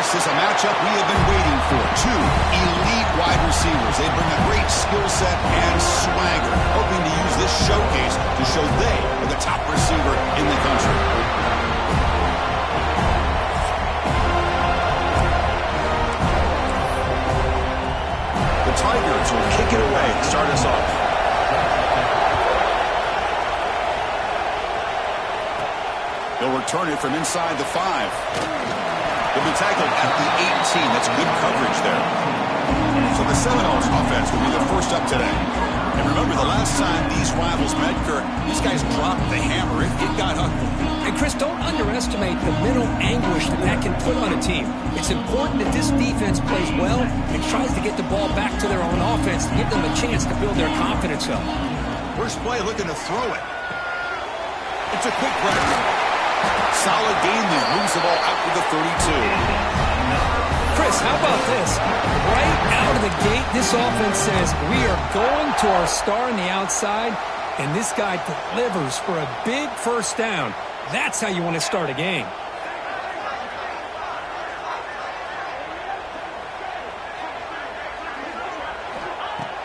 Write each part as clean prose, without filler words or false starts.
This is a matchup we have been waiting for. Two elite wide receivers. They bring a great skill set and swagger, hoping to use this showcase to show they are the top receiver in the country. The Tigers will kick it away to start us off. They'll return it from inside the 5. They'll be tackled at the 18. That's good coverage there. So the Seminoles offense will be the first up today. And remember, the last time these rivals met, Kirk, these guys dropped the hammer. It got ugly. And, Chris, don't underestimate the mental anguish that can put on a team. It's important that this defense plays well and tries to get the ball back to their own offense to give them a chance to build their confidence up. First play looking to throw it. It's a quick break. Solid gain there. Moves the ball out to the 32. Chris, how about this? Right out of the gate, this offense says, we are going to our star on the outside, and this guy delivers for a big first down. That's how you want to start a game.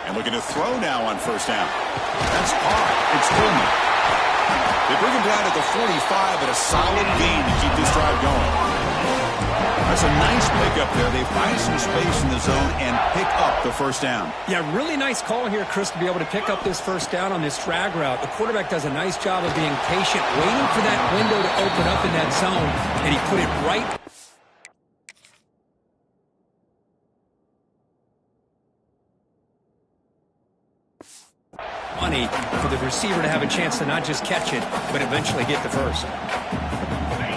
And looking to throw now on first down. That's hard. It's Coleman. They bring him down at the 45 at a solid gain to keep this drive going. That's a nice pickup there. They find some space in the zone and pick up the first down. Yeah, really nice call here, Chris, to be able to pick up this first down on this drag route. The quarterback does a nice job of being patient, waiting for that window to open up in that zone, and he put it right. Money for the receiver to have a chance to not just catch it, but eventually get the first.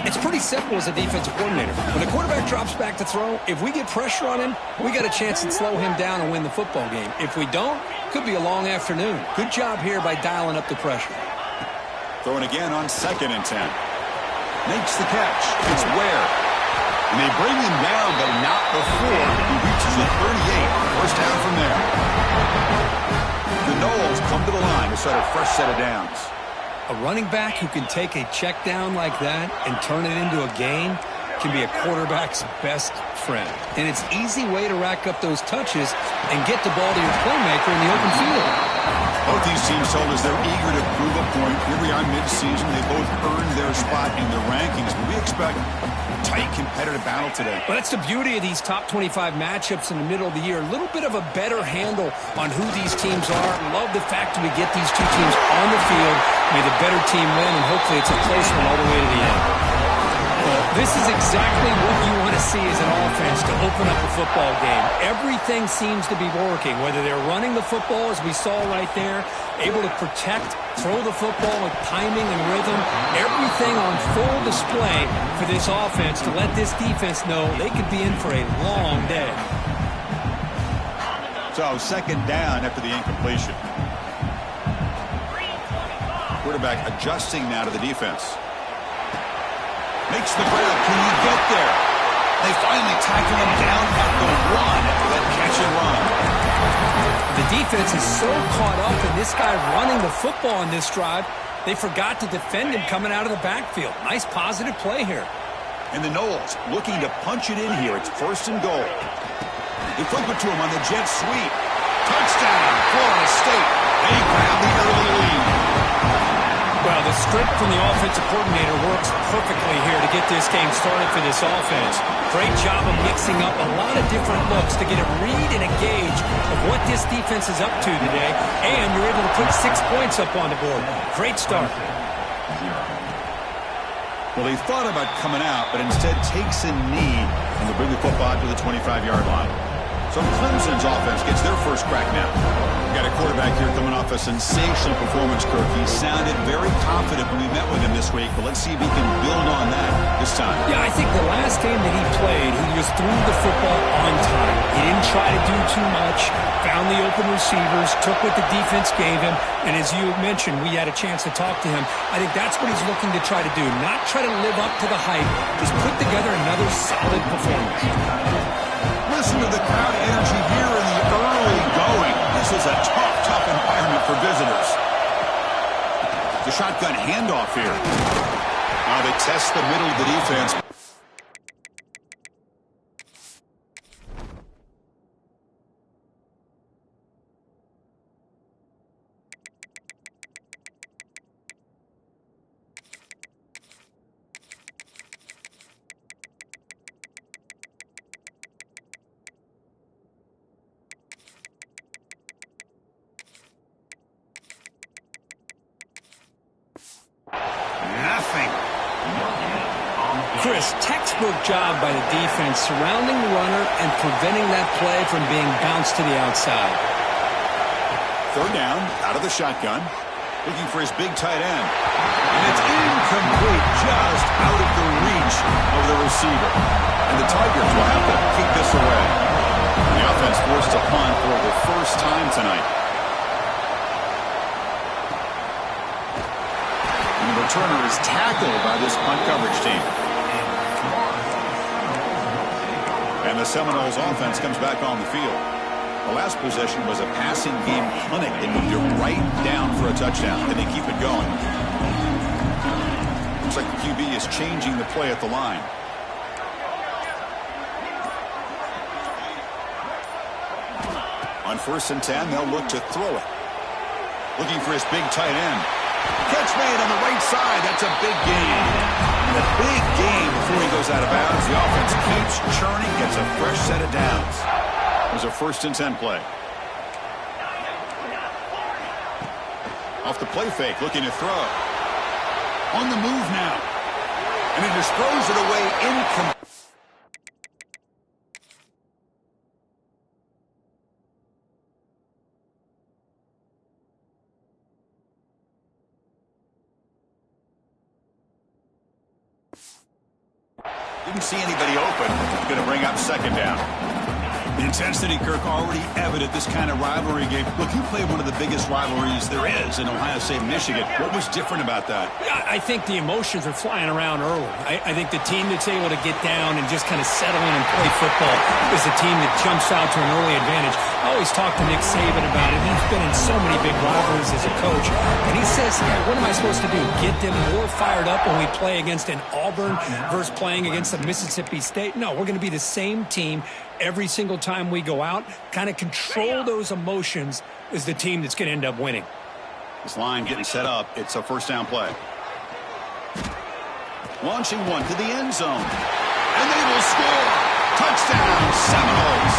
It's pretty simple as a defensive coordinator. When the quarterback drops back to throw, if we get pressure on him, we got a chance to slow him down and win the football game. If we don't, could be a long afternoon. Good job here by dialing up the pressure. Throwing again on 2nd and 10. Makes the catch. It's Ware. And they bring him down, but not before he reaches the 38. First down from there. The Noles come to the line to start a fresh set of downs. A running back who can take a check down like that and turn it into a gain can be a quarterback's best friend. And it's an easy way to rack up those touches and get the ball to your playmaker in the open field. Both these teams told us they're eager to prove a point. Here we are mid-season. They both earned their spot in the rankings, but we expect a tight competitive battle today. Well, that's the beauty of these top 25 matchups in the middle of the year. A little bit of a better handle on who these teams are. Love the fact that we get these two teams on the field. May the better team win, and hopefully it's a close one all the way to the end. Well, this is exactly what you want to see as an offense to open up a football game. Everything seems to be working, whether they're running the football, as we saw right there, able to protect, throw the football with timing and rhythm, everything on full display for this offense to let this defense know they could be in for a long day. So, 2nd down after the incompletion. Quarterback adjusting now to the defense. Makes the grab. Can he get there? They finally tackle him down at the 1 after that catch and run. The defense is so caught up in this guy running the football on this drive, they forgot to defend him coming out of the backfield. Nice positive play here. And the Noles looking to punch it in here. It's 1st and goal. They flip it to him on the jet sweep. Touchdown, Florida State. They grab the early lead. Well, the script from the offensive coordinator works perfectly here to get this game started for this offense. Great job of mixing up a lot of different looks to get a read and a gauge of what this defense is up to today, and you're able to put 6 points up on the board. Great start. Well, they thought about coming out, but instead takes a knee and will bring the football to the 25-yard line. So Clemson's offense gets their first crack now. We've got a quarterback here coming off a sensational performance, Kirk. He sounded very confident when we met with him this week, but let's see if he can build on that this time. Yeah, I think the last game that he played, he just threw the football on time. He didn't try to do too much, found the open receivers, took what the defense gave him, and as you mentioned, we had a chance to talk to him. I think that's what he's looking to try to do, not try to live up to the hype, just put together another solid performance. Listen to the crowd energy here in the early going. This is a tough environment for visitors. The shotgun handoff here. Now they test the middle of the defense. Chris, textbook job by the defense surrounding the runner and preventing that play from being bounced to the outside. Third down, out of the shotgun, looking for his big tight end. And it's incomplete, just out of the reach of the receiver. And the Tigers will have to kick this away. And the offense forced to punt for the first time tonight. And the returner is tackled by this punt coverage team. And the Seminoles offense comes back on the field. The last possession was a passing game clinic. They moved it right down for a touchdown. Then they keep it going. Looks like the QB is changing the play at the line. On 1st and 10, they'll look to throw it. Looking for his big tight end. Catch made on the right side. That's a big gain. And a big gain before he goes out of bounds. The offense keeps churning, gets a fresh set of downs. There's a 1st and 10 play. Off the play fake, looking to throw. On the move now. And he just throws it away incomplete. Didn't see anybody open. Going to bring up 2nd down. The intensity, Kirk, already evident this kind of rivalry game. Look, you played one of the biggest rivalries there is in Ohio State, Michigan. What was different about that? I think the emotions are flying around early. I think the team that's able to get down and just kind of settle in and play football is the team that jumps out to an early advantage. I always talk to Nick Saban about it. He's been in so many big rivalries as a coach. And he says, yeah, what am I supposed to do? Get them more fired up when we play against an Auburn versus playing against a Mississippi State? No, we're going to be the same team every single time we go out. Kind of control those emotions is the team that's going to end up winning. This line getting set up. It's a 1st down play. Launching one to the end zone. And they will score. Touchdown, Seminoles.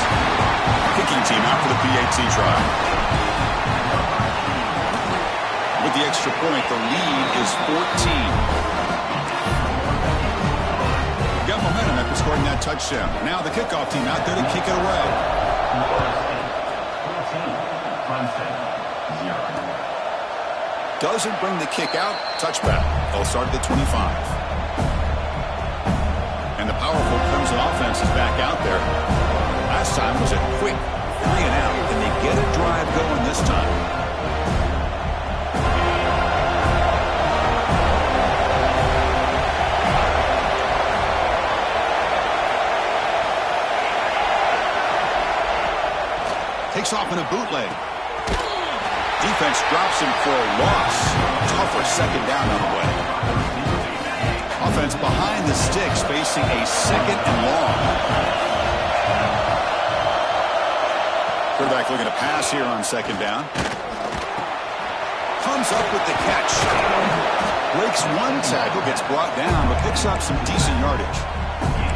Kicking team out for the PAT try. With the extra point, the lead is 14. Got momentum after scoring that touchdown. Now the kickoff team out there to kick it away. Doesn't bring the kick out. Touchback. They'll start at the 25. And the powerful Clemson offense is back out there. Last time was a quick 3 and out. And they get a drive going this time. Takes off in a bootleg. Defense drops him for a loss. Tougher 2nd down on the way. Offense behind the sticks facing a 2nd and long. Quarterback looking to pass here on 2nd down. Comes up with the catch. Breaks one tackle, gets brought down, but picks up some decent yardage.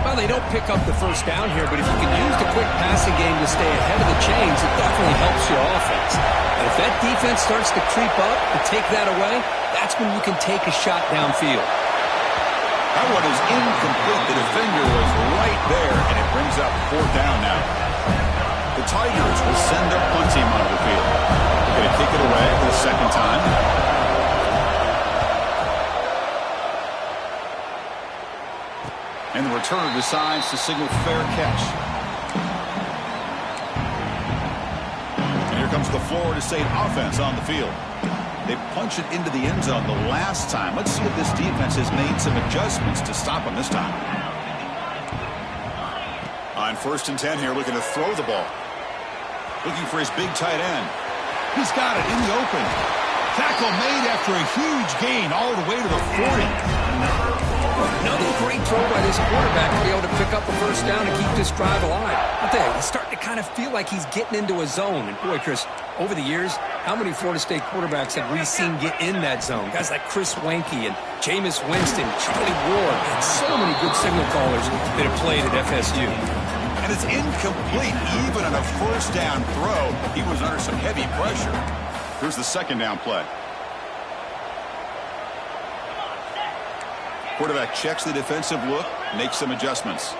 Well, they don't pick up the 1st down here, but if you can use the quick passing game to stay ahead of the chains, it definitely helps your offense. And if that defense starts to creep up and take that away, that's when you can take a shot downfield. That one is incomplete. The defender was right there, and it brings up 4th down now. The Tigers will send their punt team onto the field. They're going to kick it away for the 2nd time. And the returner decides to signal fair catch. And here comes the Florida State offense on the field. They punch it into the end zone the last time. Let's see if this defense has made some adjustments to stop them this time. On 1st and 10 here, looking to throw the ball. Looking for his big tight end. He's got it in the open. Tackle made after a huge gain all the way to the 40. Another great throw by this quarterback to be able to pick up the 1st down and keep this drive alive. I'll tell you, he's starting to kind of feel like he's getting into a zone. And boy, Chris, over the years, how many Florida State quarterbacks have we seen get in that zone? Guys like Chris Weinke and Jameis Winston, Charlie Ward, and so many good signal callers that have played at FSU. And it's incomplete. Even on a 1st down throw, he was under some heavy pressure. Here's the 2nd down play. Quarterback checks the defensive look, makes some adjustments.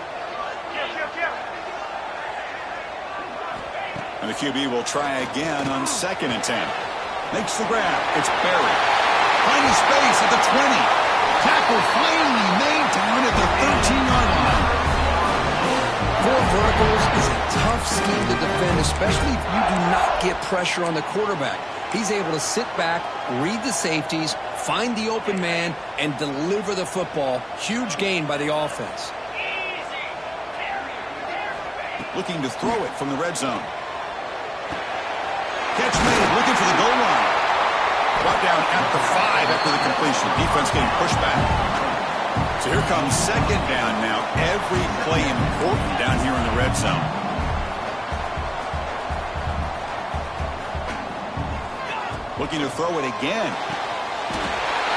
And the QB will try again on 2nd and 10. Makes the grab. It's buried. Finding space at the 20. Tackle finally made down at the 13-yard line. 4 verticals is a tough scheme to defend, especially if you do not get pressure on the quarterback. He's able to sit back, read the safeties, find the open man, and deliver the football. Huge gain by the offense. Looking to throw it from the red zone. Catch made, looking for the goal line. Brought down at the 5 after the completion. Defense getting pushed back. So here comes 2nd down now. Every play important down here in the red zone. Looking to throw it again.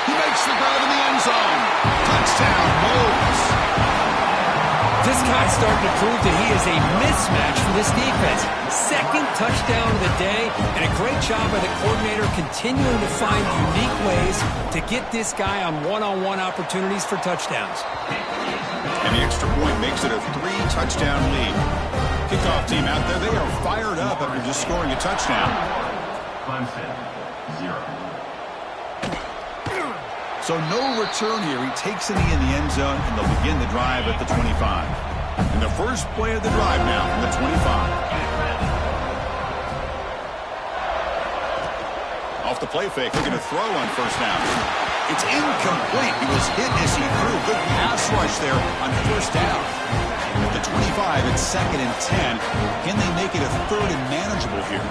He makes the grab in the end zone. Touchdown, Moles. This guy's starting to prove that he is a mismatch for this defense. 2nd touchdown of the day, and a great job by the coordinator continuing to find unique ways to get this guy on one-on-one opportunities for touchdowns. And the extra point makes it a 3-touchdown lead. Kickoff team out there, they are fired up after just scoring a touchdown. So no return here. He takes it in the end zone, and they'll begin the drive at the 25. And the first play of the drive now from the 25. Off the play fake, looking to throw on 1st down. It's incomplete. He was hit as he threw. Good pass rush there on 1st down. At the 25, it's 2nd and 10. Can they make it a 3rd and manageable here?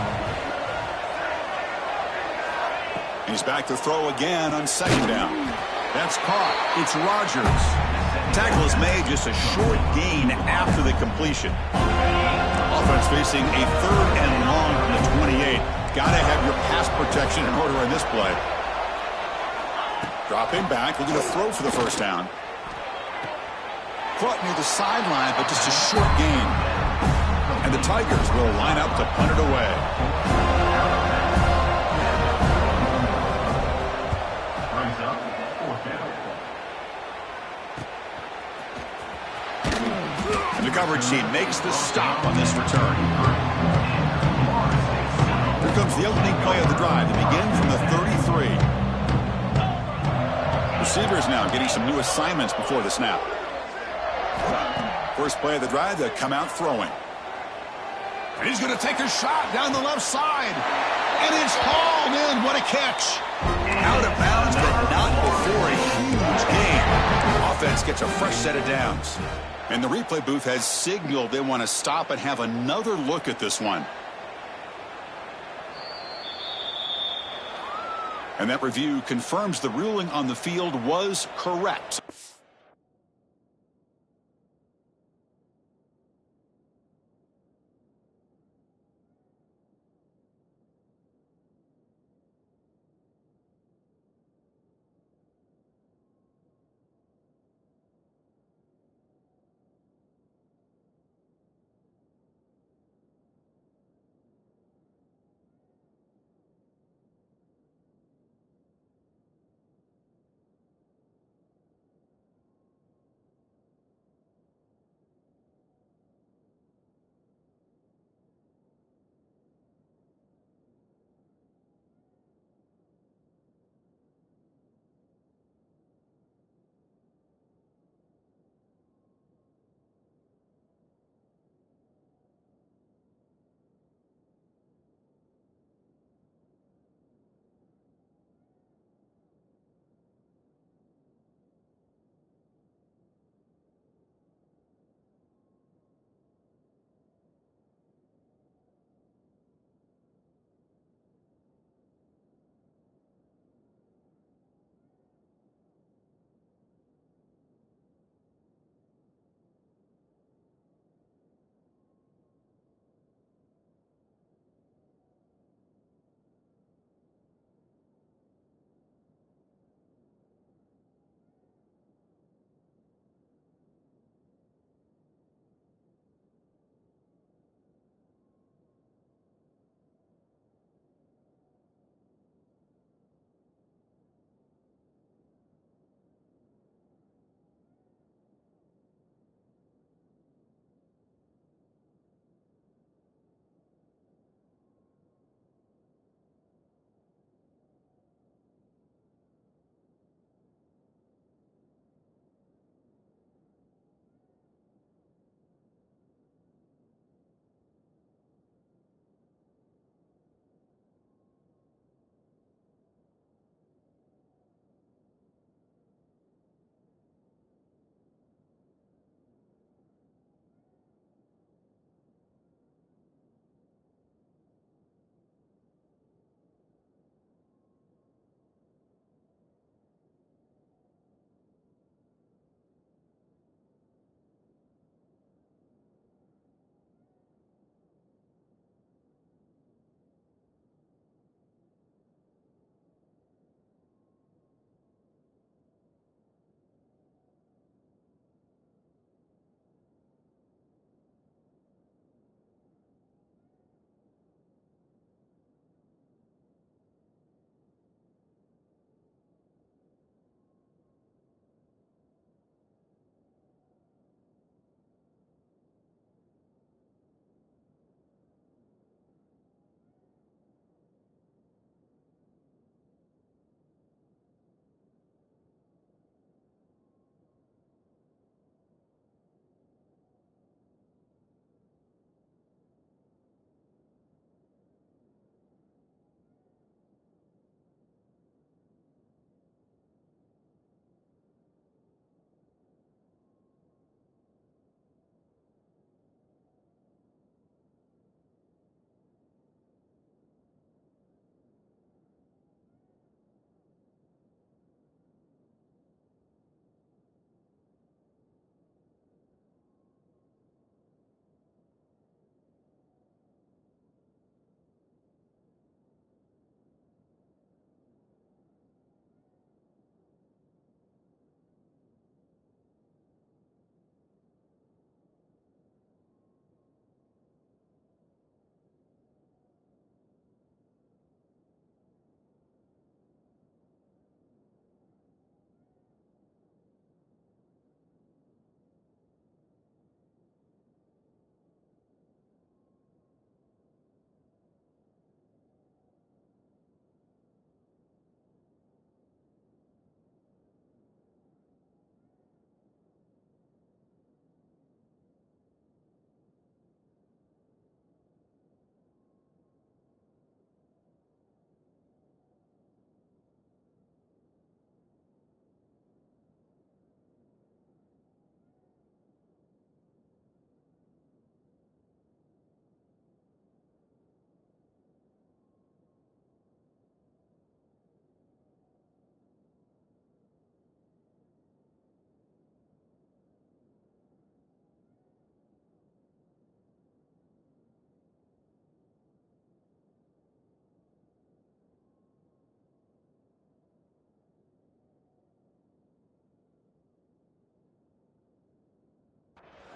He's back to throw again on 2nd down. That's caught. It's Rodgers. Tackle is made, just a short gain after the completion. Offense facing a 3rd and long from the 28. Got to have your pass protection in order in this play. Dropping back, looking to throw for the 1st down. Caught near the sideline, but just a short gain. And the Tigers will line up to punt it away. The coverage team makes the stop on this return. Here comes the opening play of the drive to begin from the 33. Receivers now getting some new assignments before the snap. First play of the drive, they come out throwing. And he's going to take a shot down the left side. And it's hauled in. What a catch. Out of bounds, but not before a huge gain. Offense gets a fresh set of downs. And the replay booth has signaled they want to stop and have another look at this one. And that review confirms the ruling on the field was correct.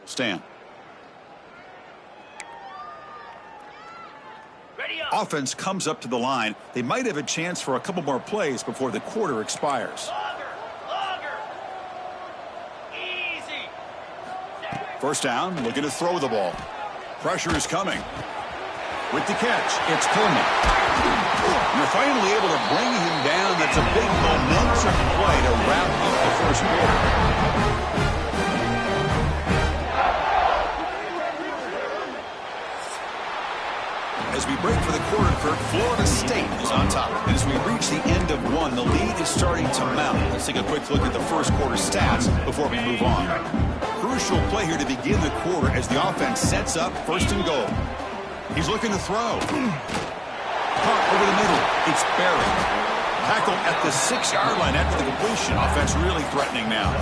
Stand. Offense comes up to the line. They might have a chance for a couple more plays before the quarter expires. Easy. First down, looking to throw the ball. Pressure is coming. With the catch, it's Coleman. You're finally able to bring him down. That's a big momentum play to wrap up the first quarter. As we break for the quarter, Kirk, Florida State is on top. And as we reach the end of one, the lead is starting to mount. Let's take a quick look at the first quarter stats before we move on. Crucial play here to begin the quarter as the offense sets up first and goal. He's looking to throw. Caught over the middle. It's buried. Tackle at the 6-yard line after the completion. Offense really threatening now.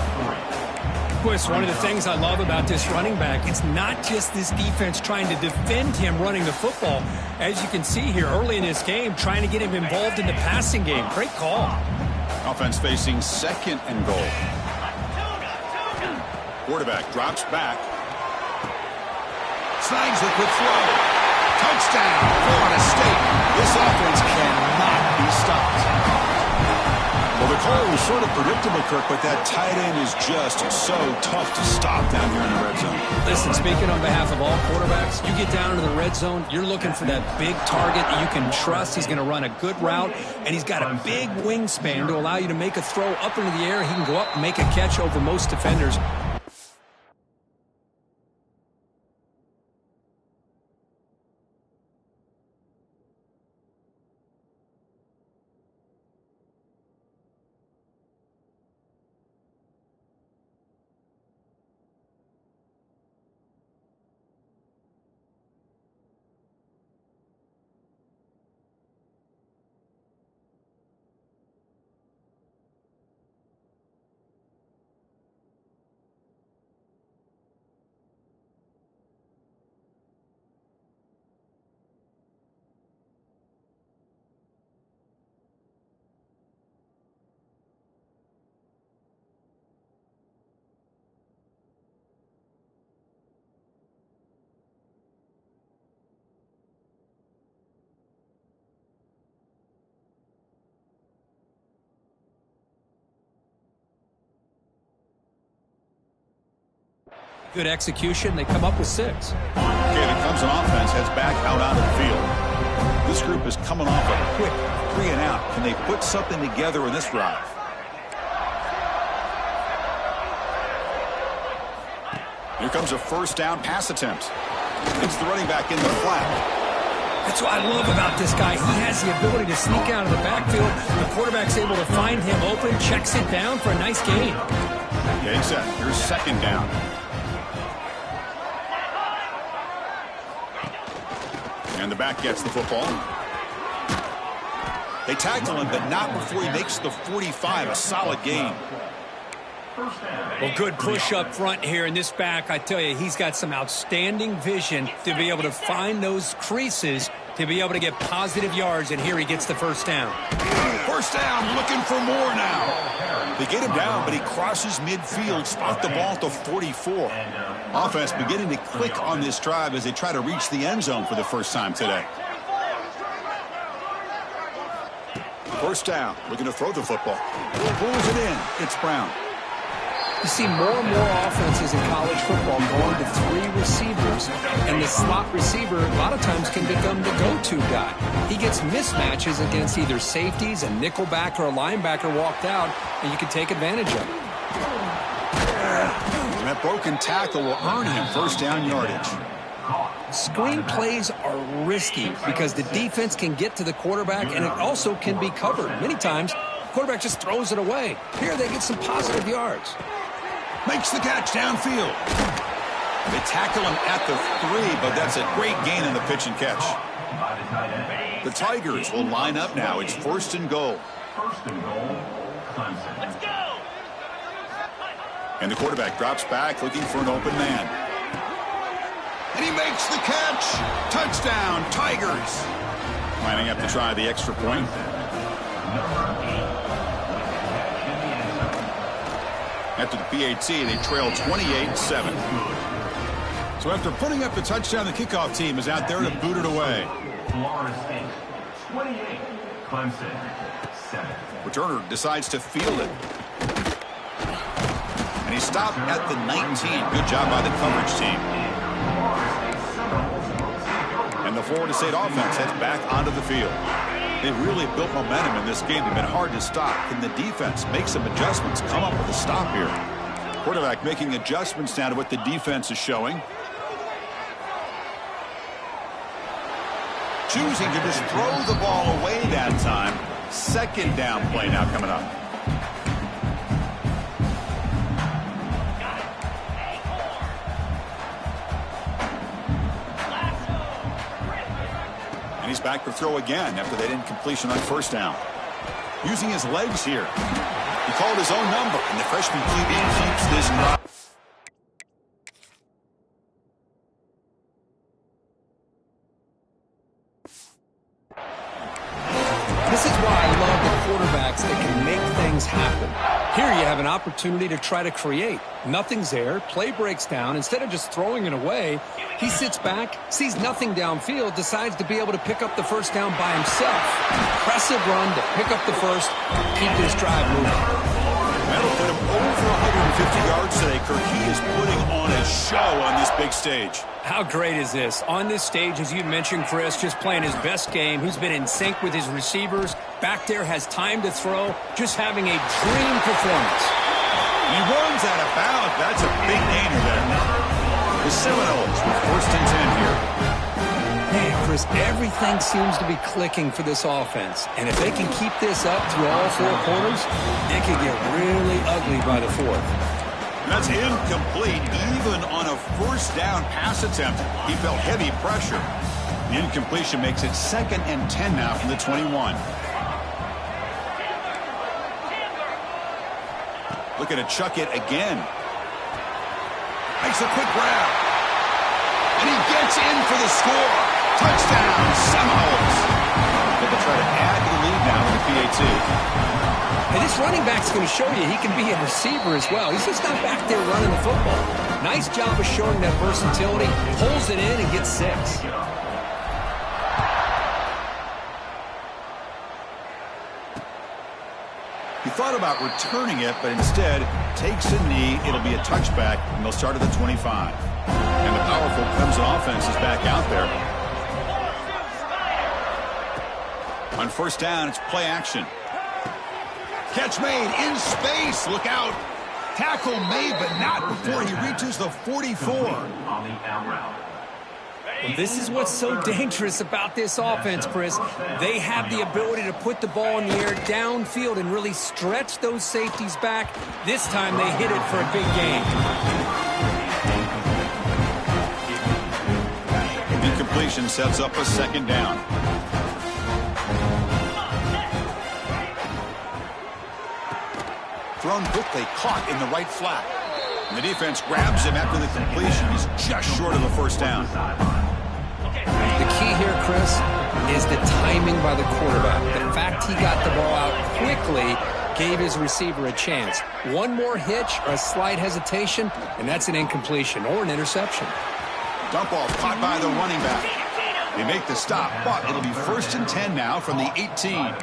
Chris, one of the things I love about this running back, it's not just this defense trying to defend him running the football. As you can see here early in this game, trying to get him involved in the passing game. Great call. Offense facing second and goal. Quarterback drops back. Snags the quick throw. Touchdown, Florida State. This offense cannot be stopped. Well, the call was sort of predictable, Kirk, but that tight end is just so tough to stop down here in the red zone. Listen, speaking on behalf of all quarterbacks, you get down to the red zone, you're looking for that big target that you can trust. He's going to run a good route, and he's got a big wingspan to allow you to make a throw up into the air. He can go up and make a catch over most defenders. Good execution. They come up with 6. Okay, here comes an offense, heads back out onto the field. This group is coming off a quick 3 and out. Can they put something together in this drive? Here comes a first down pass attempt. It's the running back in the flat. That's what I love about this guy. He has the ability to sneak out of the backfield. The quarterback's able to find him open, checks it down for a nice gain. Getting set. Here's second down. And the back gets the football. They tackle him, but not before he makes the 45. A solid gain. Well, good push up front here in this back. I tell you, he's got some outstanding vision to be able to find those creases to be able to get positive yards, and here he gets the first down. First down, looking for more now. They get him down, but he crosses midfield, spot the ball at the 44. Offense beginning to click on this drive as they try to reach the end zone for the first time today. First down, looking to throw the football. Pulls it in. It's Brown. You see more and more offenses in college football going to 3 receivers, and the slot receiver a lot of times can become the go-to guy. He gets mismatches against either safeties, a nickelback, or a linebacker walked out, and you can take advantage of it. And that broken tackle will earn him first down yardage. Screen plays are risky because the defense can get to the quarterback, and it also can be covered. Many times, the quarterback just throws it away. Here they get some positive yards. Makes the catch downfield. They tackle him at the 3, but that's a great gain in the pitch and catch. The Tigers will line up now. It's first and goal. Let's go. And the quarterback drops back looking for an open man. And he makes the catch. Touchdown, Tigers. Lining up to try the extra point. After the PAT, they trail 28-7. So after putting up the touchdown, the kickoff team is out there to boot it away. Florida State, 28. Clemson, 7. Returner decides to field it. And he stopped at the 19. Good job by the coverage team. And the Florida State offense heads back onto the field. They've really built momentum in this game. They've been hard to stop. Can the defense make some adjustments, come up with a stop here? Quarterback making adjustments now to what the defense is showing. Choosing to just throw the ball away that time. Second down play now coming up. And he's back to throw again after that incompletion on first down. Using his legs here. He called his own number, and the freshman QB keeps this drive. This is why I love the quarterbacks that can make things happen. Here you have an opportunity to try to create. Nothing's there. Play breaks down. Instead of just throwing it away, he sits back, sees nothing downfield, decides to be able to pick up the first down by himself. Impressive run to pick up the first, keep this drive moving. That'll put him over 150 yards today, Kirk. He is putting on a show on this big stage. How great is this? On this stage, as you mentioned, Chris, just playing his best game. He's been in sync with his receivers. Back there, has time to throw. Just having a dream performance. He runs out of bounds. That's a big gainer there. The Seminoles with first and 10 here. Hey, Chris, everything seems to be clicking for this offense. And if they can keep this up through all four quarters, it could get really ugly by the fourth. That's incomplete. Even on a first down pass attempt, he felt heavy pressure. The incompletion makes it second and 10 now from the 21. Looking to chuck it again. Makes a quick grab. And he gets in for the score. Touchdown, Seminoles. They'll try to add to the lead now in the PAT. And this running back's going to show you he can be a receiver as well. He's just not back there running the football. Nice job of showing that versatility. Pulls it in and gets 6. He thought about returning it, but instead takes a knee. It'll be a touchback, and they'll start at the 25. And the powerful Clemson offense is back out there. On first down, it's play action. Catch made in space. Look out. Tackle made, but not before he reaches the 44. Well, this is what's so dangerous about this offense, Chris. They have the ability to put the ball in the air downfield and really stretch those safeties back. This time they hit it for a big gain. Incompletion sets up a second down. Thrown quickly, caught in the right flat. And the defense grabs him after the completion. He's just short of the first down. The key here, Chris, is the timing by the quarterback. The fact he got the ball out quickly gave his receiver a chance. One more hitch or a slight hesitation, and that's an incompletion or an interception. Dump off caught by the running back. They make the stop, but it'll be first and 10 now from the 18.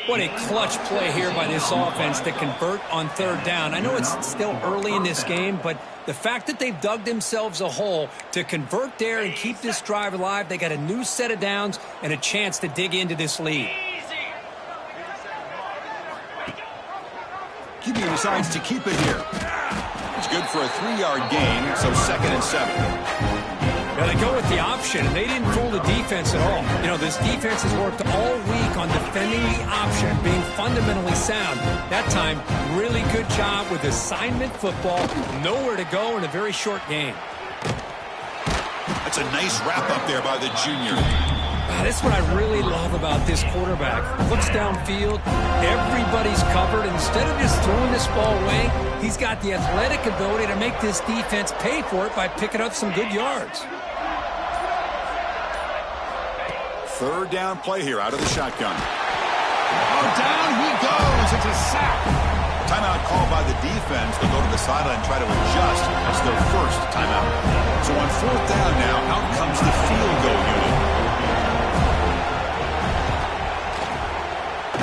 What a clutch play here by this offense to convert on third down. I know it's still early in this game, but the fact that they've dug themselves a hole to convert there and keep this drive alive, they got a new set of downs and a chance to dig into this lead. QB decides to keep it here. It's good for a 3-yard gain, so second and 7. Now they go with the option, and they didn't fool the defense at all. You know, this defense has worked all week on defending the option, being fundamentally sound. That time, really good job with assignment football. Nowhere to go in a very short game. That's a nice wrap up there by the junior. That's what I really love about this quarterback. Looks downfield, everybody's covered. Instead of just throwing this ball away, he's got the athletic ability to make this defense pay for it by picking up some good yards. Third down play here out of the shotgun. Oh, down he goes. It's a sack. Timeout called by the defense. They'll go to the sideline and try to adjust. That's their first timeout. So on fourth down now, out comes the field goal unit.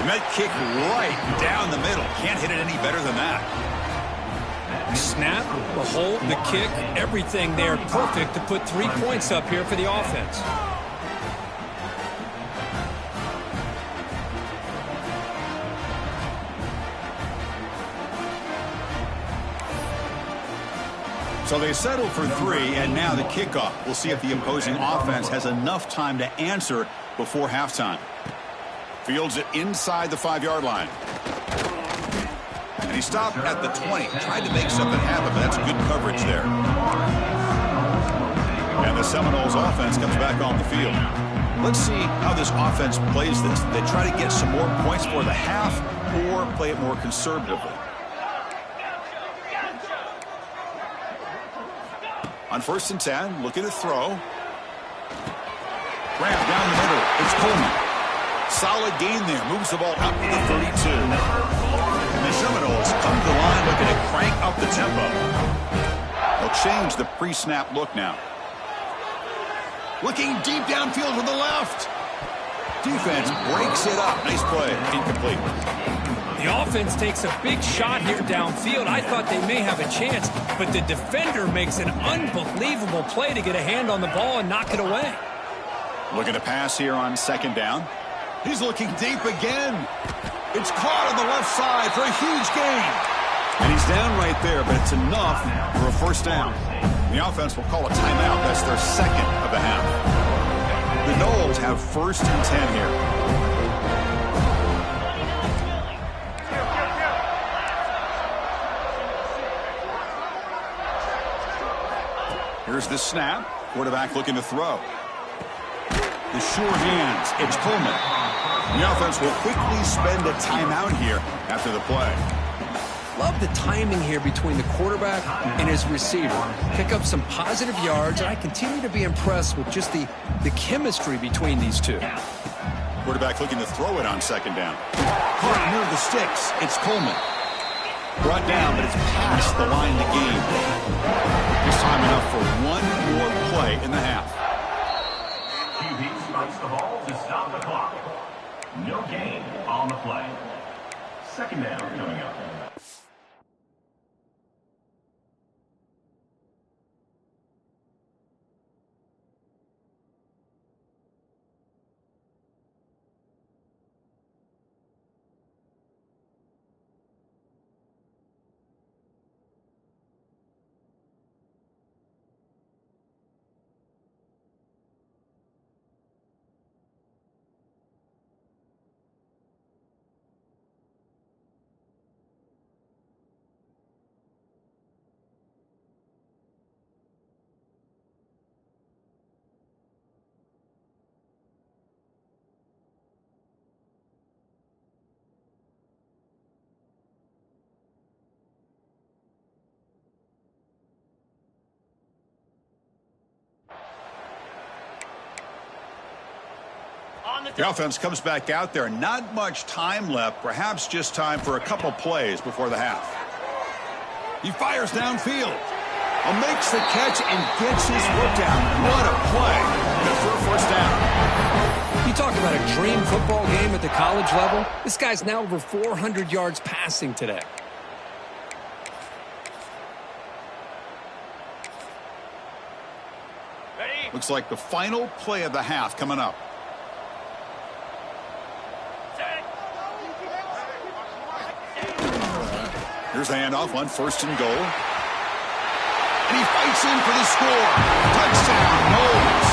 And that kick right down the middle. Can't hit it any better than that. Snap, the hold, the kick, everything there perfect to put 3 points up here for the offense. So they settle for 3, and now the kickoff. We'll see if the opposing offense has enough time to answer before halftime. Fields it inside the 5-yard line. And he stopped at the 20. Tried to make something happen, but that's good coverage there. And the Seminoles offense comes back on the field. Let's see how this offense plays this. They try to get some more points for the half or play it more conservatively. On 1st and 10, looking to throw. Grab down the middle. It's Coleman. Solid gain there. Moves the ball out to the 32. And the Seminoles come to the line looking to crank up the tempo. They'll change the pre-snap look now. Looking deep downfield with the left. Defense breaks it up. Nice play. Incomplete. The offense takes a big shot here downfield. I thought they may have a chance, but the defender makes an unbelievable play to get a hand on the ball and knock it away. Looking to pass here on 2nd down. He's looking deep again. It's caught on the left side for a huge gain. And he's down right there, but it's enough for a 1st down. The offense will call a timeout. That's their 2nd of the half. The Noles have 1st and 10 here. Here's the snap. Quarterback looking to throw. The sure hands. It's Coleman. The offense will quickly spend a timeout here after the play. Love the timing here between the quarterback and his receiver. Pick up some positive yards, and I continue to be impressed with just the chemistry between these two. Quarterback looking to throw it on 2nd down. Caught near the sticks. It's Coleman. Brought down, but it's past the line to gain. This time enough for one more play in the half. QB strikes the ball to stop the clock. No gain on the play. 2nd down coming up. The offense comes back out there. Not much time left. Perhaps just time for a couple plays before the half. He fires downfield. Makes the catch and gets his foot down. What a play. Good for a 1st down. You talk about a dream football game at the college level. This guy's now over 400 yards passing today. Ready? Looks like the final play of the half coming up. Here's the handoff on 1st and goal. And he fights in for the score. Touchdown, Noles.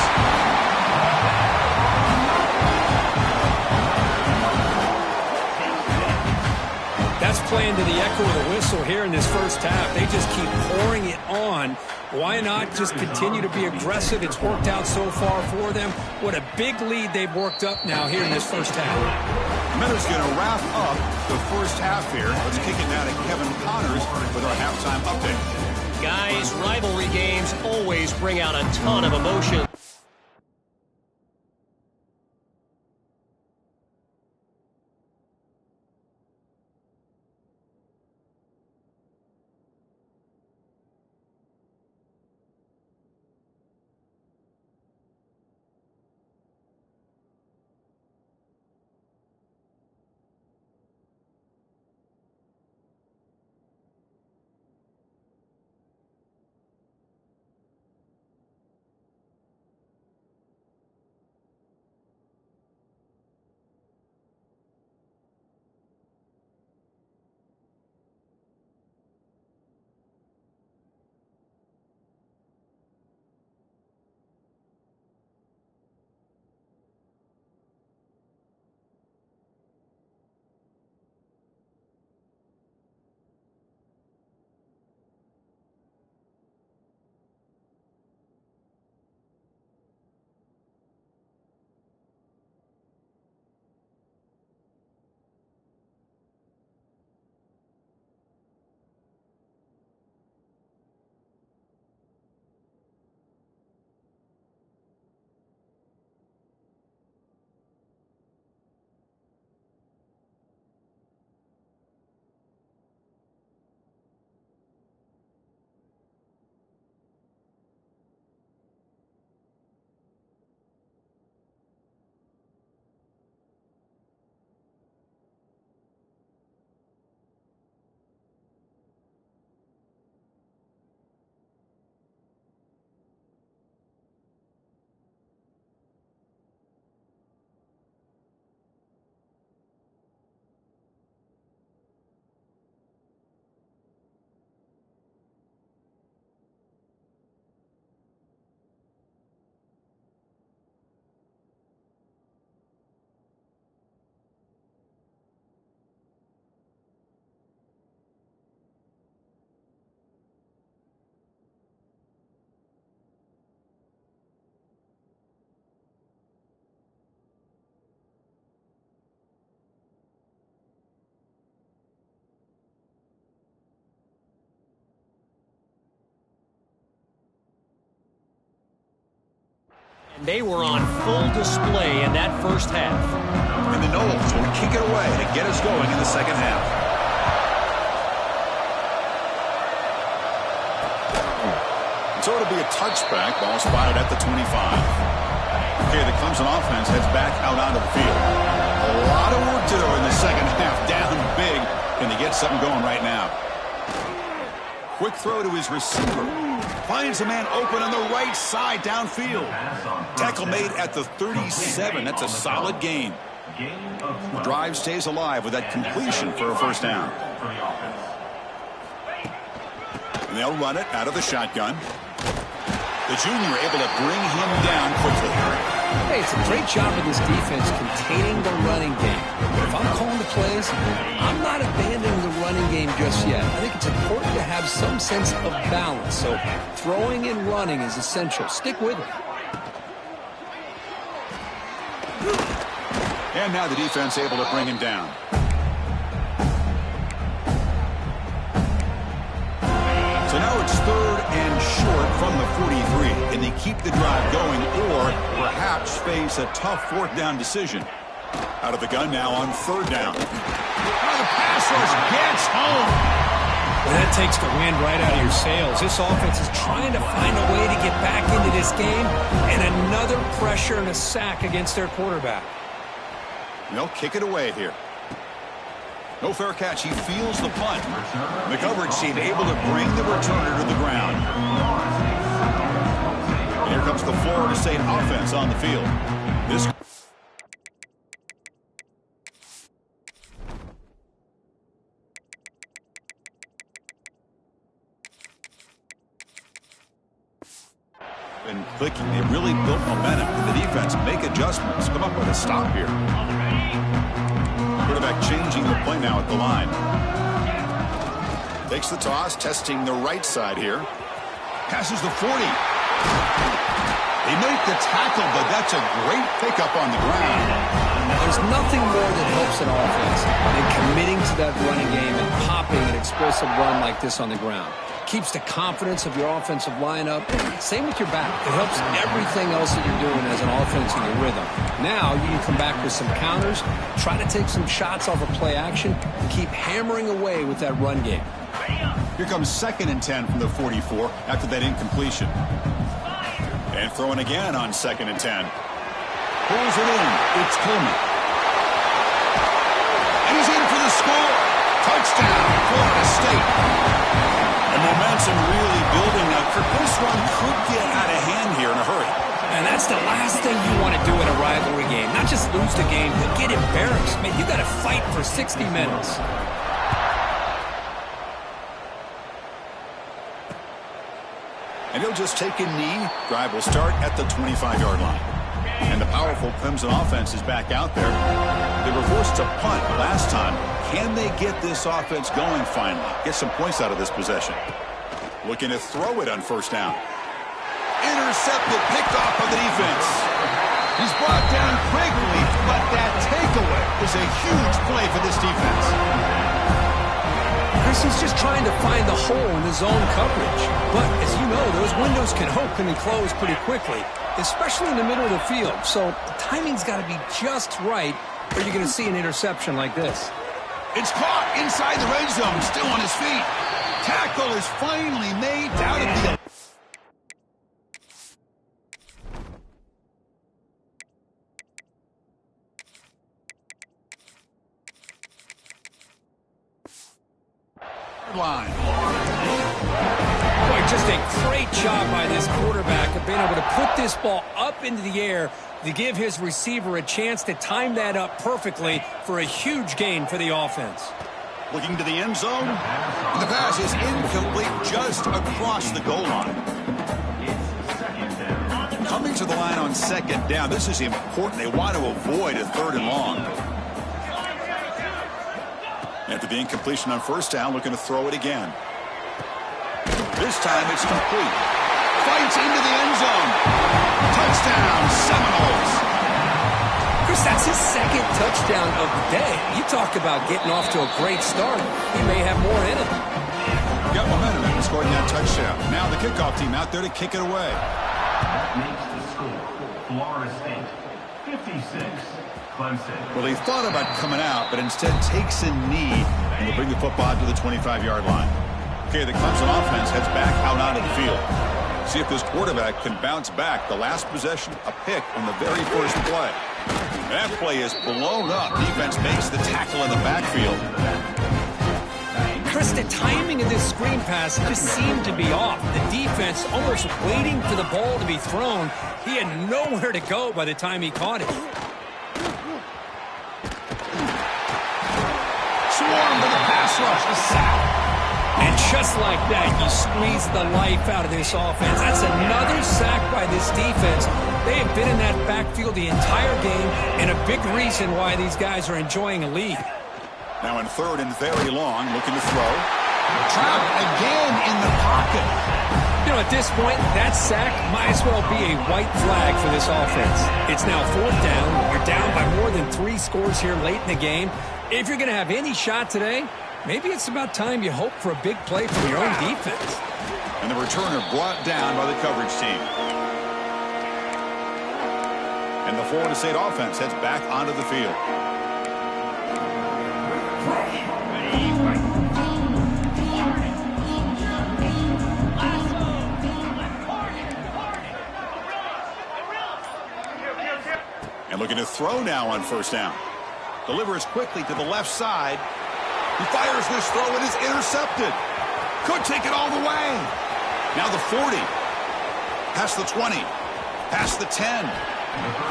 That's playing to the echo of the whistle here in this 1st half. They just keep pouring it on. Why not just continue to be aggressive? It's worked out so far for them. What a big lead they've worked up now here in this 1st half. Miller's going to wrap up the 1st half here. Let's kick it now to Kevin Connors with our halftime update. Guys, rivalry games always bring out a ton of emotion. They were on full display in that first half. And the Noles will kick it away to get us going in the second half. So it'll be a touchback. Ball spotted at the 25. Okay, the Clemson offense heads back out onto the field. A lot of work to do in the second half. Down big. Can they get something going right now? Quick throw to his receiver. Finds a man open on the right side downfield. Tackle made at the 37. That's a solid gain. The drive stays alive with that completion for a first down. And they'll run it out of the shotgun. The junior able to bring him down quickly. Hey, it's a great job of this defense containing the running game. But if I'm calling the plays, I'm not abandoning the running game just yet. I think it's important to have some sense of balance. So throwing and running is essential. Stick with it. And now the defense able to bring him down. So now it's 3rd and short from the 43. Can they keep the drive going or perhaps face a tough 4th down decision? Out of the gun now on 3rd down. Now the pass rush gets home. Well, that takes the wind right out of your sails. This offense is trying to find a way to get back into this game, and another pressure and a sack against their quarterback. And they'll kick it away here. No fair catch. He feels the punt. The coverage team able to bring the returner to the ground. And here comes the Florida State offense on the field. This been clicking. They really built momentum. Can the defense make adjustments? Come up with a stop here. Quarterback changing the play now at the line. Takes the toss, testing the right side here. Passes the 40. They make the tackle, but that's a great pickup on the ground. There's nothing more that helps an offense than committing to that running game and popping an explosive run like this on the ground. Keeps the confidence of your offensive lineup. Same with your back. It helps everything else that you're doing as an offense in your rhythm. Now you can come back with some counters, try to take some shots off of play action, and keep hammering away with that run game. Here comes 2nd and 10 from the 44 after that incompletion. And throwing again on 2nd and 10. Pulls it in. It's Coleman. And he's in for the score. Touchdown, Florida State. And momentum really building up. For this one could get out of hand here in a hurry. And that's the last thing you want to do in a rivalry game. Not just lose the game, but get embarrassed. Man, you got to fight for 60 minutes. And he'll just take a knee. Drive will start at the 25-yard line. And the powerful Clemson offense is back out there. They were forced to punt last time. Can they get this offense going finally? Get some points out of this possession. Looking to throw it on 1st down. Intercepted, picked off by the defense. He's brought down quickly, but that takeaway is a huge play for this defense. Chris, he's just trying to find the hole in the zone coverage. But as you know, those windows can open and close pretty quickly, especially in the middle of the field. So the timing's got to be just right, or you're going to see an interception like this. It's caught inside the red zone, still on his feet. Tackle is finally made down at the... line. Boy, just a great job by this quarterback of being able to put this ball up into the air to give his receiver a chance to time that up perfectly for a huge gain for the offense. Looking to the end zone. The pass is incomplete just across the goal line. Coming to the line on 2nd down. This is important. They want to avoid a 3rd and long. After the incompletion on 1st down, looking to throw it again. This time it's complete. Fights into the end zone. Touchdown, Seminoles. Chris, that's his 2nd touchdown of the day. You talk about getting off to a great start. He may have more in him. Got momentum after scoring that touchdown. Now the kickoff team out there to kick it away. That makes the score Florida State. 56, Clemson. Well, he thought about coming out, but instead takes a knee and will bring the football to the 25-yard line. Okay, the Clemson offense heads back out onto the field. See if this quarterback can bounce back. The last possession, a pick on the very first play. That play is blown up. Defense makes the tackle in the backfield. Chris, the timing of this screen pass just seemed to be off. The defense almost waiting for the ball to be thrown. He had nowhere to go by the time he caught it. Swarm with a pass rush, a sack. And just like that, you squeeze the life out of this offense. That's another sack by this defense. They have been in that backfield the entire game, and a big reason why these guys are enjoying a lead. Now in third and very long, looking to throw. Trout again in the pocket. You know, at this point, that sack might as well be a white flag for this offense. It's now fourth down. You're down by more than 3 scores here late in the game. If you're going to have any shot today, maybe it's about time you hope for a big play from your own defense. And the returner brought down by the coverage team. And the Florida State offense heads back onto the field. And looking to throw now on first down. Delivers quickly to the left side. He fires this throw and is intercepted. Could take it all the way. Now the 40. Past the 20. Past the 10.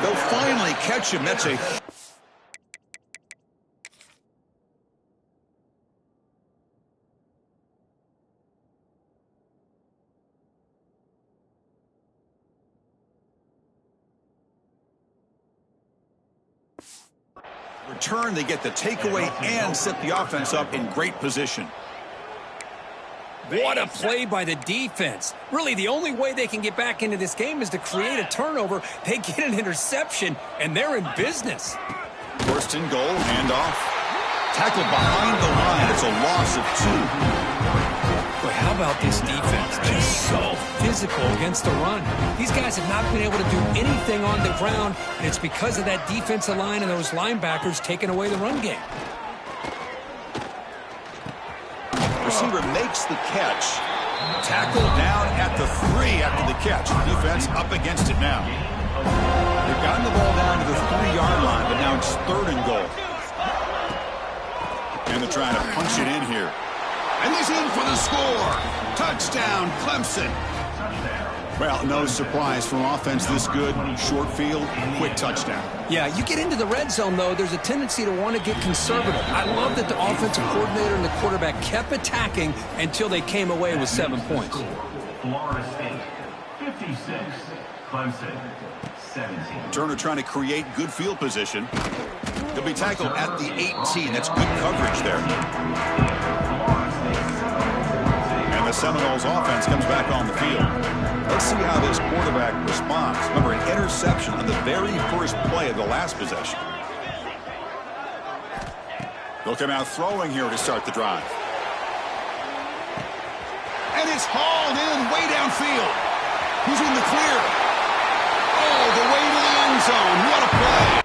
They'll finally catch him. That's a... return, they get the takeaway and set the offense up in great position. What a play by the defense. Really, the only way they can get back into this game is to create a turnover. They get an interception, and they're in business. First and goal, handoff. Tackled behind the line. It's a loss of 2. But how about this defense? Just so physical against the run. These guys have not been able to do anything on the ground, and it's because of that defensive line and those linebackers taking away the run game. Receiver makes the catch. Tackled down at the 3 after the catch. Defense up against it now. They've gotten the ball down to the 3-yard line, but now it's third and goal. And they're trying to punch it in here. And he's in for the score. Touchdown, Clemson. Well, no surprise from offense this good. Short field, quick touchdown. Yeah, you get into the red zone, though, there's a tendency to want to get conservative. I love that the offensive coordinator and the quarterback kept attacking until they came away with 7 points. Florida State. 56, Clemson. 17. Turner trying to create good field position. He'll be tackled at the 18. That's good coverage there. And the Seminoles offense comes back on the field. Let's see how this quarterback responds. Remember, an interception on the very first play of the last possession. They'll come out throwing here to start the drive. And it's hauled in way downfield. He's in the clear. Oh, the way to the end zone. What a play.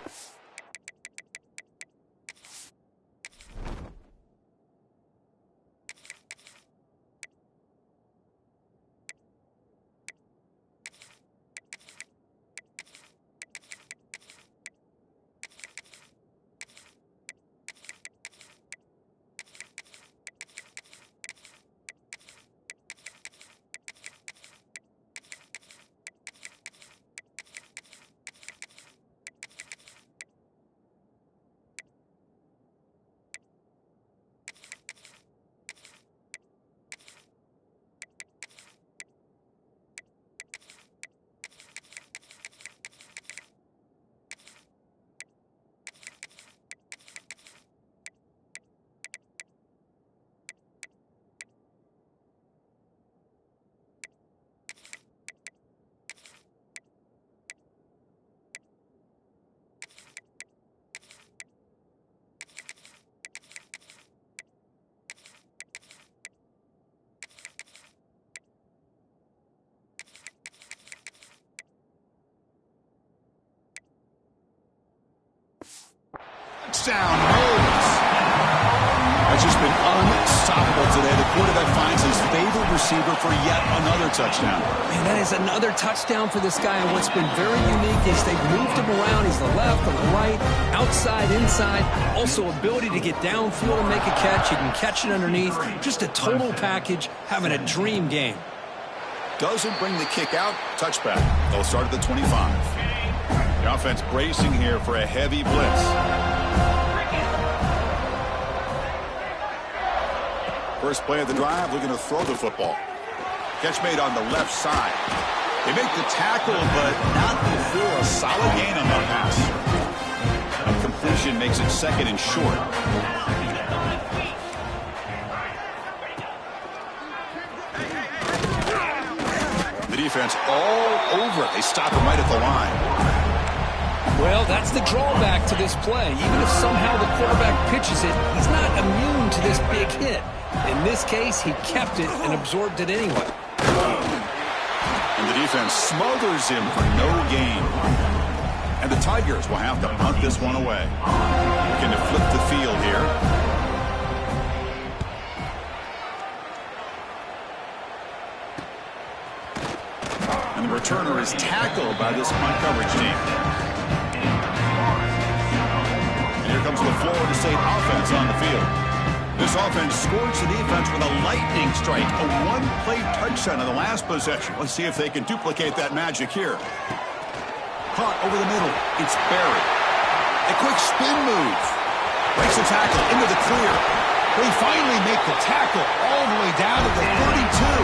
touchdown, Mahomes. That's just been unstoppable today. The quarterback finds his favorite receiver for yet another touchdown. Man, that is another touchdown for this guy. And what's been very unique is they've moved him around. He's the left, on the right, outside, inside. Also, ability to get downfield and make a catch. You can catch it underneath. Just a total package, having a dream game. Doesn't bring the kick out. Touchback. They'll start at the 25. The offense bracing here for a heavy blitz. First play of the drive, looking to throw the football. Catch made on the left side. They make the tackle, but not before a solid gain on that pass. A completion makes it second and short. The defense all over it. They stop him right at the line. Well, that's the drawback to this play. Even if somehow the quarterback pitches it, he's not immune to this big hit. In this case, he kept it and absorbed it anyway. And the defense smothers him for no gain. And the Tigers will have to punt this one away. Looking to flip the field here. And the returner is tackled by this punt coverage team. And here comes the Florida State offense on the field. This offense scores the defense with a lightning strike. A one-play touchdown in the last possession. Let's see if they can duplicate that magic here. Caught over the middle. It's Barry. A quick spin move. Breaks the tackle into the clear. They finally make the tackle all the way down to the 32.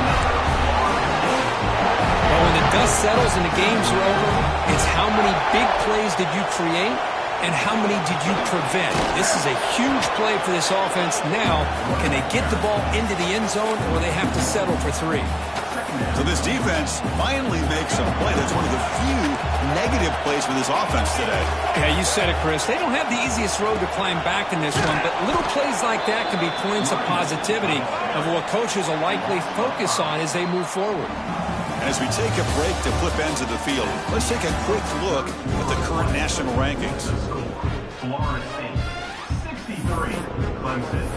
Well, when the dust settles and the games are over, it's how many big plays did you create and how many did you prevent? This is a huge play for this offense. Now, can they get the ball into the end zone or they have to settle for 3? So this defense finally makes a play. That's one of the few negative plays for this offense today. Yeah, you said it, Chris. They don't have the easiest road to climb back in this one, but little plays like that can be points of positivity of what coaches will likely focus on as they move forward. And as we take a break to flip ends of the field, let's take a quick look at the current national rankings. Florida State, 63. Clemson,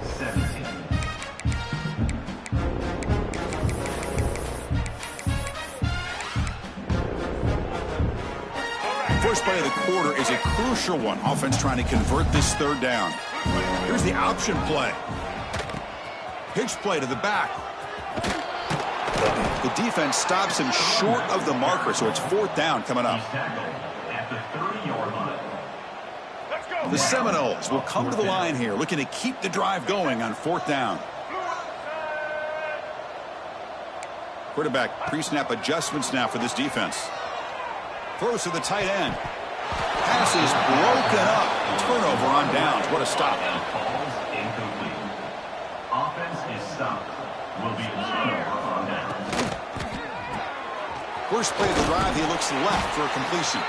17. First play of the quarter is a crucial one. Offense trying to convert this third down. Here's the option play. Pitch play to the back. The defense stops him short of the marker, so it's 4th down coming up. At the 30-yard line. The Seminoles will come to the line here, looking to keep the drive going on 4th down. Quarterback pre-snap adjustments now for this defense. Throws to the tight end. Pass is broken up. Turnover on downs. What a stop. Falls incomplete. Offense is stopped. Will be a turnover on downs. First play of the drive, he looks left for a completion.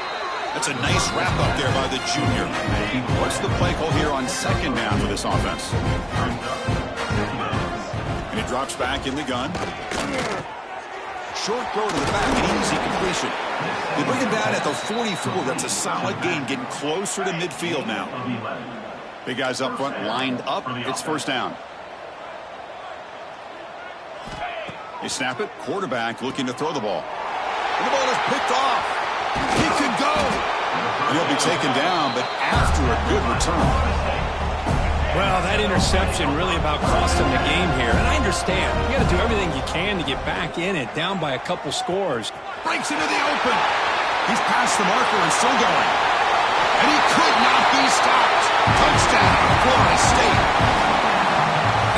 That's a nice wrap up there by the junior. What's the play call here on 2nd down for this offense? And he drops back in the gun. Short throw to the back, an easy completion. They bring him down at the 44. That's a solid gain, getting closer to midfield now. Big guys up front lined up. It's 1st down. They snap it. Quarterback looking to throw the ball. And the ball is picked off. He could go. And he'll be taken down, but after a good return. Well, that interception really about cost him the game here. And I understand. You got to do everything you can to get back in it, down by a couple scores. Breaks into the open. He's past the marker and still going. And he could not be stopped. Touchdown, Florida State.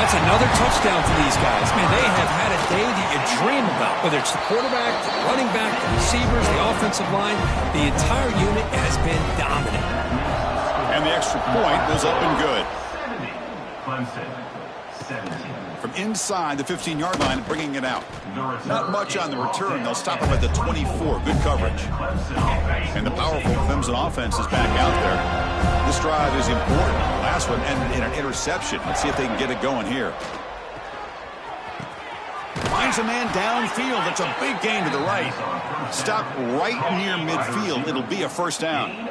That's another touchdown for these guys. Man, they have had a day that you dream about. Whether it's the quarterback, the running back, the receivers, the offensive line, the entire unit has been dominant. And the extra point was up and good. Clemson, 17. From inside the 15-yard line, bringing it out. Not much on the return. They'll stop him at the 24. Good coverage. And the powerful Clemson offense is back out there. This drive is important. Last one ended in an interception. Let's see if they can get it going here. Finds a man downfield. That's a big gain to the right. Stop right near midfield. It'll be a 1st down.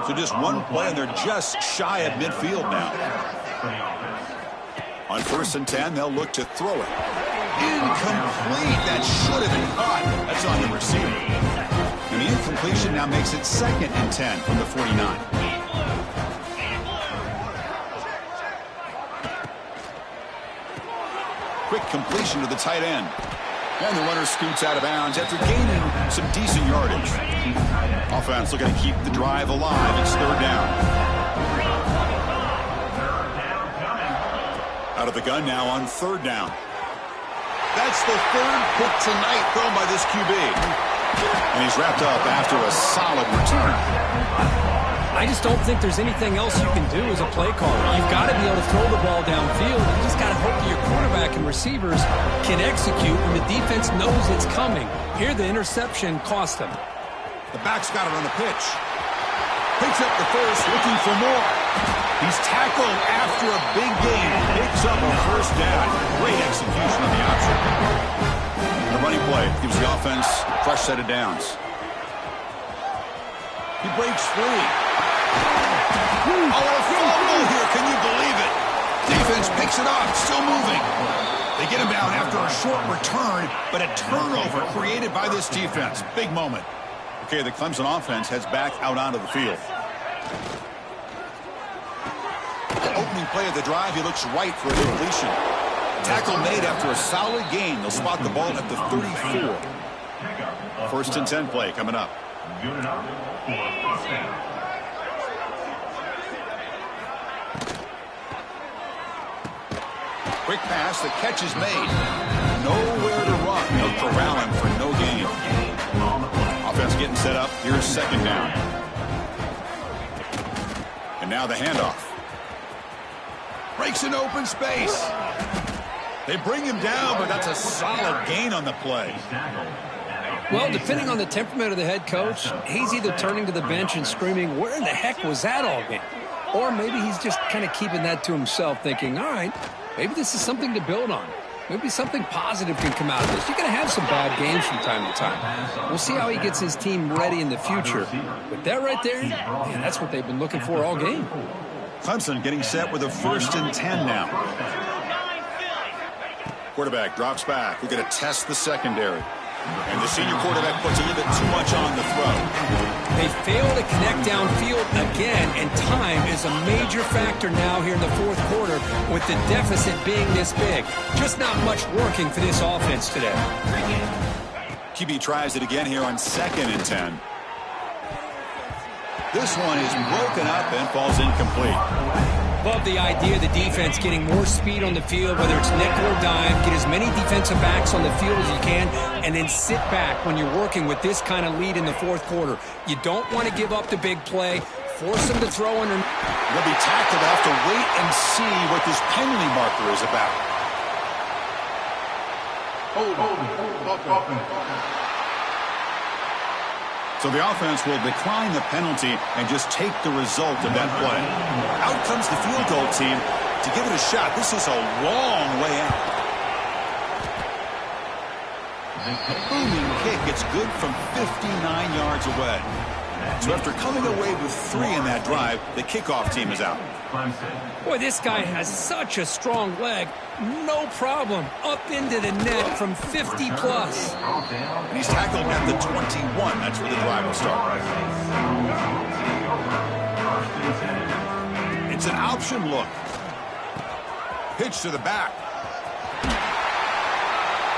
So just one play, and they're just shy of midfield now. On 1st and 10, they'll look to throw it. Incomplete. That should have been caught. That's on the receiver. And the incompletion now makes it 2nd and 10 from the 49. Quick completion to the tight end. And the runner scoots out of bounds after gaining some decent yardage. Offense looking to keep the drive alive. It's 3rd down. Out of the gun now on 3rd down. That's the 3rd pick tonight thrown by this QB. And he's wrapped up after a solid return. I just don't think there's anything else you can do as a play caller. You've got to be able to throw the ball downfield. You just got to hope that your quarterback and receivers can execute when the defense knows it's coming. Here, the interception cost them. The back's got it on the pitch. Picks up the first, looking for more. He's tackled after a big gain. Picks up a 1st down. Great execution on the option. The running play gives the offense a fresh set of downs. He breaks free. Oh, a fumble here. Can you believe it? Defense picks it up. Still moving. They get him down after a short return, but a turnover created by this defense. Big moment. Okay, the Clemson offense heads back out onto the field. The opening play of the drive, he looks right for a completion. Tackle made after a solid gain. They'll spot the ball at the 34. 1st and 10 play coming up. Good enough for a 1st down. Quick pass, the catch is made. Nowhere to run. They'll corral him for no gain. Offense getting set up. Here's 2nd down. And now the handoff. Breaks an open space. They bring him down, but that's a solid gain on the play. Well, depending on the temperament of the head coach, he's either turning to the bench and screaming, where in the heck was that all game? Or maybe he's just kind of keeping that to himself, thinking, all right, maybe this is something to build on. Maybe something positive can come out of this. You're going to have some bad games from time to time. We'll see how he gets his team ready in the future. But that right there, man, that's what they've been looking for all game. Clemson getting set with a 1st and 10 now. Quarterback drops back. We're going to test the secondary. And the senior quarterback puts a little bit too much on the throw. They fail to connect downfield again, and time is a major factor now here in the 4th quarter with the deficit being this big. Just not much working for this offense today. QB tries it again here on 2nd and 10. This one is broken up and falls incomplete. Love the idea of the defense getting more speed on the field, whether it's nickel or dime. Get as many defensive backs on the field as you can, and then sit back when you're working with this kind of lead in the 4th quarter. You don't want to give up the big play. Force them to throw under. They'll be tackled. They'll have to wait and see what this penalty marker is about. So the offense will decline the penalty and just take the result of that play. Out comes the field goal team to give it a shot. This is a long way out. A booming kick. It's good from 59 yards away. So after coming away with 3 in that drive, the kickoff team is out. Boy, this guy has such a strong leg. No problem. Up into the net from 50 plus. And he's tackled at the 21. That's where the drive will start. It's an option look. Pitch to the back.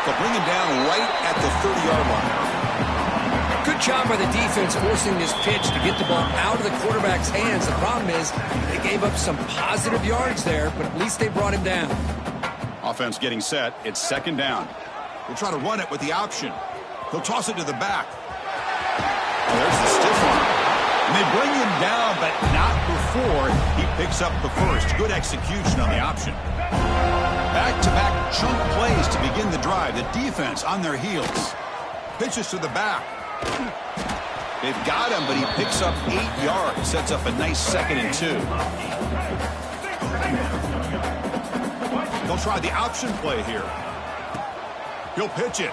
They'll bring him down right at the 30-yard line. Good job by the defense forcing this pitch to get the ball out of the quarterback's hands. The problem is they gave up some positive yards there, but at least they brought him down. Offense getting set. It's 2nd down. We'll try to run it with the option. He'll toss it to the back. There's the stiff arm. And they bring him down, but not before he picks up the first. Good execution on the option. Back-to-back chunk plays to begin the drive. The defense on their heels. Pitches to the back. They've got him, but he picks up 8 yards. Sets up a nice 2nd and 2. They'll try the option play here. He'll pitch it.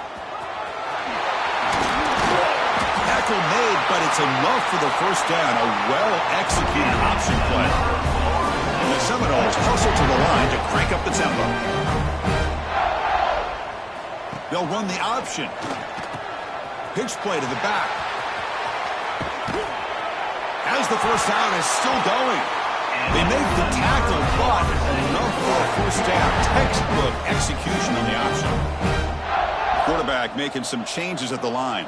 That tackle made, but it's enough for the first down. A well-executed option play. And the Seminoles hustle to the line to crank up the tempo. They'll run the option. Pitch play to the back. As the first down is still going. They make the tackle, but enough for a first down. Textbook execution on the option. Quarterback making some changes at the line.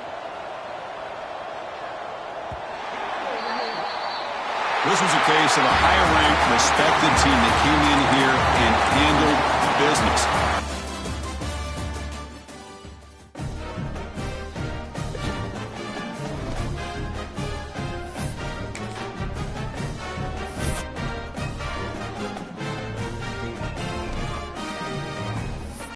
This was a case of a higher-ranked, respected team that came in here and handled business.